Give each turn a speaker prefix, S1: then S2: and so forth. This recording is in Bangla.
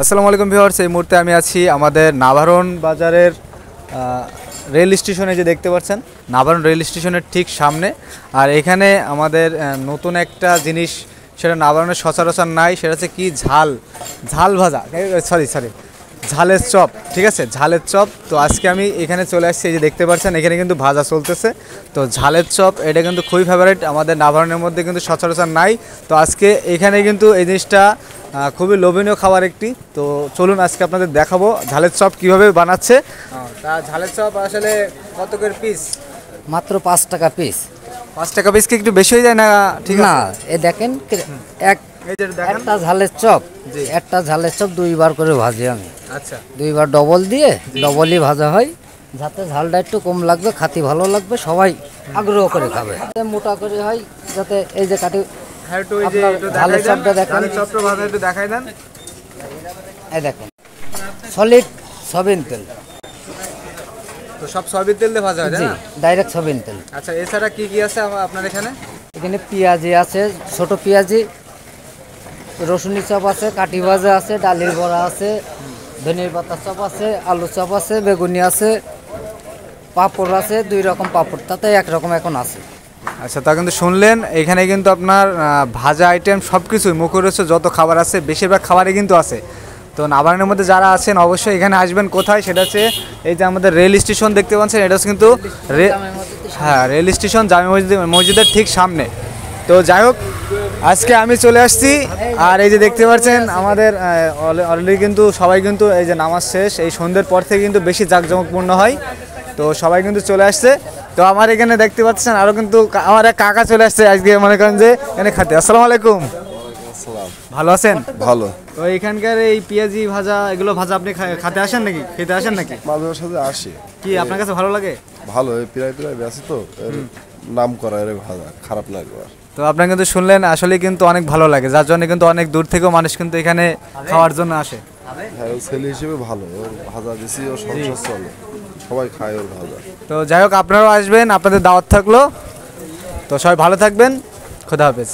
S1: আসসালামু আলাইকুম ভিউয়ার্স, এই মুহূর্তে আমি আছি আমাদের নাভারন বাজারের রেল স্টেশনে, যে দেখতে পাচ্ছেন নাভারন রেল স্টেশনের ঠিক সামনে। আর এখানে আমাদের নতুন একটা জিনিস, সেটা নাভারনের সচরাচর নাই, সেটা হচ্ছে কি ঝাল ভাজা, সরি ঝালের চপ। ঠিক আছে, ঝালের চপ। তো আজকে আমি এখানে চলে আসছি, এই যে দেখতে পাচ্ছেন এখানে কিন্তু ভাজা চলতেছে। তো ঝালের চপ এটা কিন্তু খুবই ফেভারিট আমাদের নাভারনের মধ্যে, কিন্তু সচরাচর নাই। তো আজকে এখানে কিন্তু এই জিনিসটা খুবই লোভনীয় খাবার একটি। তো চলুন আজকে আপনাদের দেখাবো ঝালের চপ কীভাবে বানাচ্ছে। তা ঝালের চপ আসলে কত করে পিস?
S2: মাত্র 5 টাকা পিস।
S1: 5 টাকা পিস কি একটু বেশি হয়ে যায় না? ঠিক
S2: না,
S1: আছে,
S2: এ দেখেন
S1: এই যে দেখেন
S2: একটা ঝালের চপ, একটা ঝালের চপ 2বার করে ভাজি আমি।
S1: আচ্ছা,
S2: 2বার ডবল দিয়ে ডবলই ভাজা হয়, যাতে ঝালটা একটু কম লাগবে, খাতি ভালো লাগবে, সবাই আগ্রহ করে খাবে। মোটা করে হয় যাতে এই যে কাটি।
S1: হ্যাঁ, একটু এই যে একটু
S2: ঝালের
S1: দেখাই দেন,
S2: চপটা দেখেন,
S1: ঝালের চপটা ভাজা একটু দেখাই দেন।
S2: এই দেখেন সলিড সয়াবিন তেল।
S1: তো সব সয়াবিন তেল দিয়ে ভাজা হয়
S2: জি,
S1: না?
S2: ডাইরেক্ট সয়াবিন তেল।
S1: আচ্ছা, এছাড়া কি কি আছে আপনার এখানে?
S2: এখানে পেঁয়াজি আছে, ছোট পেঁয়াজি, রসুনি চপ আছে, কাঠি ভাজা আছে, ডালির বড়া আছে, ধনের পাতা চপ আছে, আলু চপ আছে, বেগুনি আছে, পাঁপড় আছে, 2 রকম পাঁপড়, তাতে 1 রকম এখন আছে।
S1: আচ্ছা, তা কিন্তু শুনলেন এখানে কিন্তু আপনার ভাজা আইটেম সব কিছুই, মুখরোচক যত খাবার আছে বেশিরভাগ খাবারই কিন্তু আছে। তো নাভারনের মধ্যে যারা আছেন অবশ্যই এখানে আসবেন। কোথায়? সেটা হচ্ছে এই যে আমাদের রেল স্টেশন দেখতে পাচ্ছেন, এটা হচ্ছে কিন্তু হ্যাঁ, রেল স্টেশন জামে মসজিদের ঠিক সামনে। তো যাই হোক, আজকে আমি চলে আসছি। আর এই যে দেখতে পাচ্ছেন আমাদের অলরেডি কিন্তু সবাই কিন্তু এই যে নামাজ শেষ, এই সন্ধ্যের পর থেকে কিন্তু বেশি জাঁকজমকপূর্ণ হয়। তো সবাই কিন্তু চলে আসছে। তো আমার এখানে দেখতে পাচ্ছেন আরও কিন্তু আমার এক কাকা চলে আসছে আজকে, মনে করেন যে এখানে খাতে। আসসালামু আলাইকুম। ভালো আছেন?
S3: ভালো।
S1: তো এখানকার এই পেঁয়াজি ভাজা, এগুলো ভাজা আপনি খাতে আসেন নাকি, খেতে আসেন নাকি?
S3: মাঝে সাথে আসি।
S1: কি আপনার কাছে ভালো লাগে?
S3: ভালো, প্রায় বেশি তো নাম করা এর ভাজা খারাপ লাগবে।
S1: তো আপনারা কিন্তু শুনলেন, আসলে কিন্তু অনেক ভালো লাগে, যার জন্য কিন্তু অনেক দূর থেকেও মানুষ কিন্তু এখানে খাওয়ার জন্য আসে।
S3: হ্যাঁ, ছেলে হিসেবে ভালো, ওর ভাজা বেশি, ওর সংসার চলে, সবাই খায় ওর ভাজা।
S1: তো যাই হোক, আপনারাও আসবেন, আপনাদের দাওয়াত থাকলো। তো সবাই ভালো থাকবেন, খোদা হাফেজ।